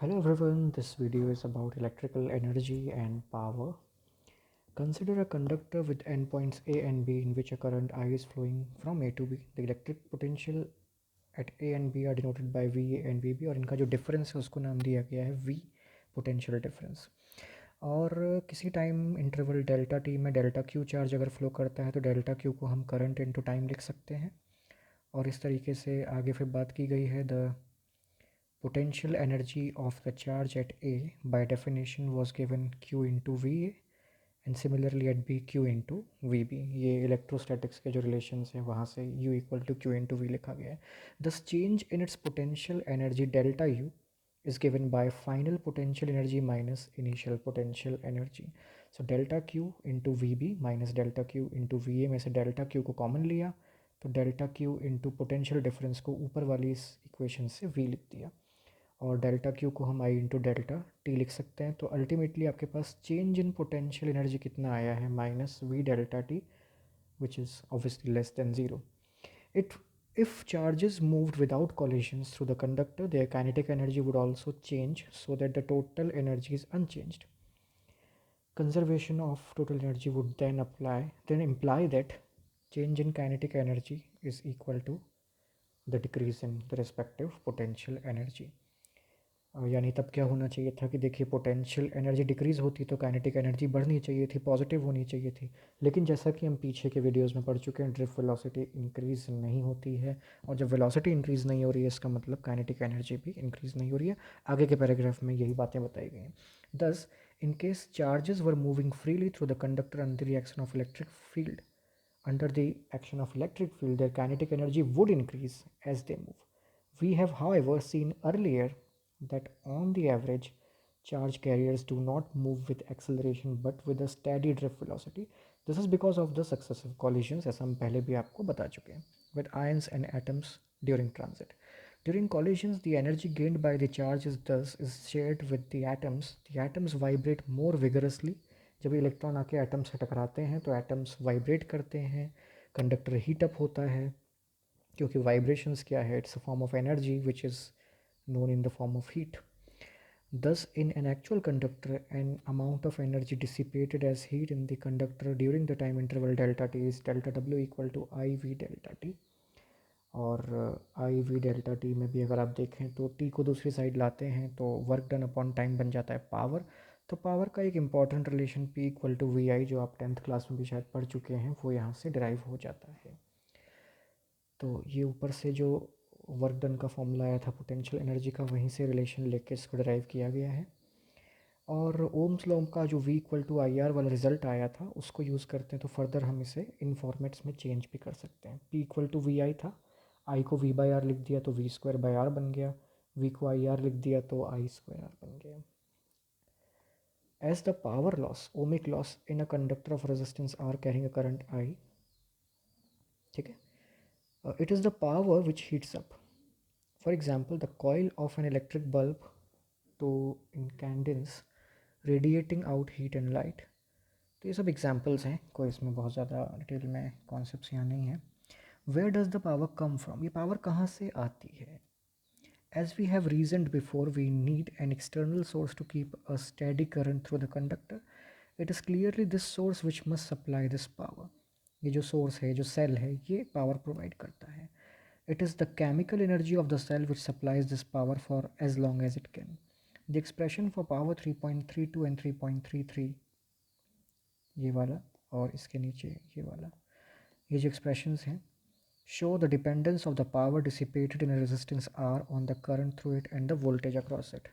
Hello everyone, this video is about electrical energy and power. Consider a conductor with endpoints A and B in which a current I is flowing from A to B. The electric potential at A and B are denoted by VA and VB और इनका जो difference है उसको नाम दिया गया है V potential difference. और किसी टाइम इंटरवल डेल्टा टी में डेल्टा क्यू चार्ज अगर फ्लो करता है तो डेल्टा क्यू को हम करंट इनटू टाइम लिख सकते हैं। और इस तरीके से आगे फिर बात की गई है the potential energy of the charge at A by definition was given Q into VA and similarly at B Q into VB। ये इलेक्ट्रोस्टैटिक्स के जो रिलेशंस हैं वहाँ से U equal to Q into V लिखा गया है। Thus change in its potential energy delta U is given by final potential energy minus initial potential energy। So delta Q into VB minus delta Q into VA में से delta Q को common लिया तो delta Q into potential difference को ऊपर वाली इस equation से V लिख दिया और डेल्टा क्यू को हम आई इंटू डेल्टा टी लिख सकते हैं। तो अल्टीमेटली आपके पास चेंज इन पोटेंशियल एनर्जी कितना आया है minus we delta T which is obviously less than zero. It if charges moved without collisions through the conductor, their kinetic energy would also change so that the total energy is unchanged. Conservation of total energy would then imply that change in kinetic energy is equal to the decrease in the respective potential energy। यानी तब क्या होना चाहिए था कि देखिए potential energy decrease होती तो काइनेटिक एनर्जी बढ़नी चाहिए थी, पॉजिटिव होनी चाहिए थी। लेकिन जैसा कि हम पीछे के वीडियोस में पढ़ चुके हैं ड्रिफ्ट वेलोसिटी इंक्रीज़ नहीं होती है और जब वेलोसिटी इंक्रीज़ नहीं हो रही है इसका मतलब काइनेटिक एनर्जी भी इंक्रीज़ नहीं हो रही है। आगे के पैराग्राफ में यही बातें बताई गई हैं। दस in case charges were moving freely through the conductor under the action of electric field under the action of electric field, their kinetic energy would increase as they move. We have, however, seen earlier that on the average, charge carriers do not move with acceleration but with a steady drift velocity. This is because of the successive collisions, as हम पहले भी आपको बता चुके हैं, with ions and atoms during transit. During collisions, the energy gained by the charge is shared with the atoms. The atoms vibrate more vigorously। जब electron आके atom से टकराते हैं तो एटम्स वाइब्रेट करते हैं, कंडक्टर हीट अप होता है क्योंकि वाइब्रेशंस क्या है, it's a form of energy which is known in the form of heat। Thus, in an actual conductor, an amount of energy dissipated as heat in the conductor during the time interval delta t is delta W equal to I V delta t। और आई we delta T में भी अगर आप देखें तो T को दूसरी side लाते हैं तो वर्क डन अपॉन टाइम बन जाता है पावर। तो पावर का एक important relation P equal to V I जो आप 10th क्लास में भी शायद पढ़ चुके हैं वो यहाँ से डिराइव हो जाता है। तो ये ऊपर से जो वर्क डन का फॉर्मूला आया था पोटेंशियल एनर्जी का वहीं से रिलेशन लेके इसको डिराइव किया गया है। और ओम्स लॉ का जो V equal to I R वाला रिजल्ट आया था उसको यूज़ करते हैं तो फर्दर हम इसे इन फॉर्मेट्स में चेंज भी कर सकते हैं। पी इक्वल टू वी आई था, आई को वी बाई आर लिख दिया तो वी स्क्वायर बाई आर बन गया, वी को आई आर लिख दिया तो आई स्क्वायर आर बन गया। As the power loss ohmic loss in a conductor of resistance R carrying a current I, ठीक है, it is the power which heats up. For example the coil of an electric bulb to incandescence radiating out heat and light. तो ये सब examples हैं, कोई इसमें बहुत ज़्यादा डिटेल में कॉन्सेप्ट्स यहाँ नहीं है। Where does the power come from, ये पावर कहाँ से आती है। As we have reasoned before, we need an external source to keep a steady current through the conductor. It is clearly this source which must supply this power। ये जो source है, जो cell है, ये power provide करता है। It is the chemical energy of the cell which supplies this power for as long as it can। The expression for power 3.32 and 3.33 ये वाला और इसके नीचे ये वाला, ये जो expressions हैं show the dependence of the power dissipated in a resistance R on the current through it and the voltage across it।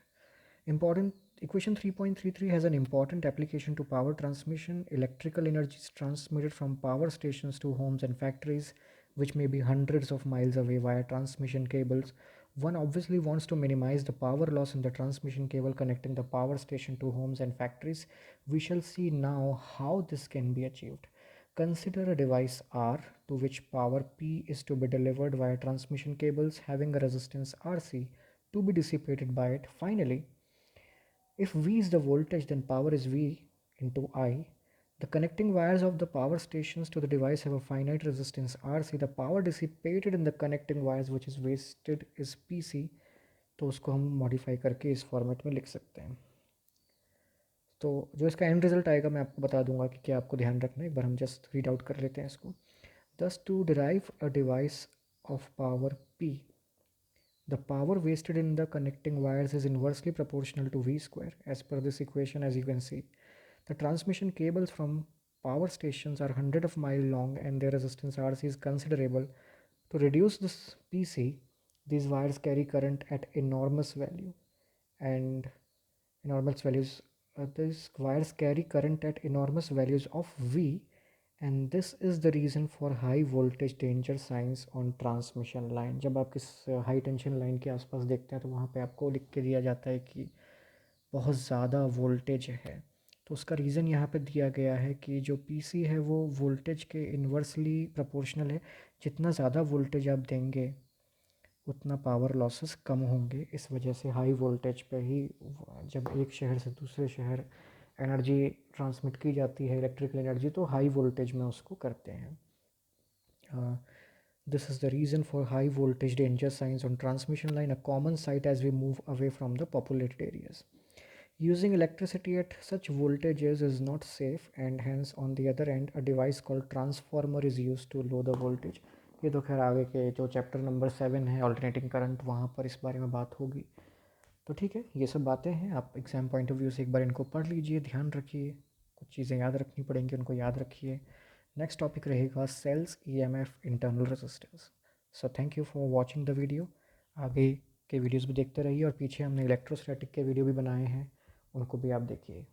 Important equation 3.33 has an important application to power transmission। Electrical energy is transmitted from power stations to homes and factories, which may be hundreds of miles away via transmission cables। One obviously wants to minimize the power loss in the transmission cable connecting the power station to homes and factories। We shall see now how this can be achieved। Consider a device R to which power P is to be delivered via transmission cables having a resistance RC to be dissipated by it। Finally, if V is the voltage, then power is V into I। The connecting wires of the power stations to the device have a finite resistance RC। The power dissipated in the connecting wires which is wasted is PC। तो उसको हम modify करके इस format में लिख सकते हैं। तो जो इसका एंड रिजल्ट आएगा मैं आपको बता दूंगा कि क्या आपको ध्यान रखना है। एक बार हम जस्ट रीड आउट कर लेते हैं इसको। Thus, to derive a device of power P, the power wasted in the connecting wires is inversely proportional to V square. As per this equation, as you can see, the transmission cables from power stations are hundred of mile long and their resistance RC is considerable. To reduce this PC, these wires carry current at enormous value and enormous values. These wires carry current at enormous values of V, and this is the reason for high voltage danger signs on transmission line. जब आप किस high tension line के आसपास देखते हैं तो वहाँ पे आपको लिख के दिया जाता है कि बहुत ज़्यादा वोल्टेज है। तो उसका रीज़न यहाँ पे दिया गया है कि जो पीसी है वो वोल्टेज के इन्वर्सली प्रोपोर्शनल है। जितना ज़्यादा वोल्टेज आप देंगे उतना पावर लॉसेस कम होंगे। इस वजह से हाई वोल्टेज पे ही जब एक शहर से दूसरे शहर एनर्जी ट्रांसमिट की जाती है, इलेक्ट्रिकल एनर्जी, तो हाई वोल्टेज में उसको करते हैं। This is the reason for high voltage danger signs on transmission line, a common sight as we move away from the populated areas. Using electricity at such voltages is not safe, and hence on the other end a device called transformer is used to low the voltage. ये तो खैर आगे के जो chapter number 7 है alternating current, वहाँ पर इस बारे में बात होगी। तो ठीक है, ये सब बातें हैं, आप एग्ज़ाम पॉइंट ऑफ व्यू से एक बार इनको पढ़ लीजिए, ध्यान रखिए, कुछ चीज़ें याद रखनी पड़ेंगी, उनको याद रखिए। नेक्स्ट टॉपिक रहेगा cells EMF internal resistance. So thank you for watching the video. आगे के वीडियोस भी देखते रहिए और पीछे हमने इलेक्ट्रोस्टैटिक के वीडियो भी बनाए हैं, उनको भी आप देखिए।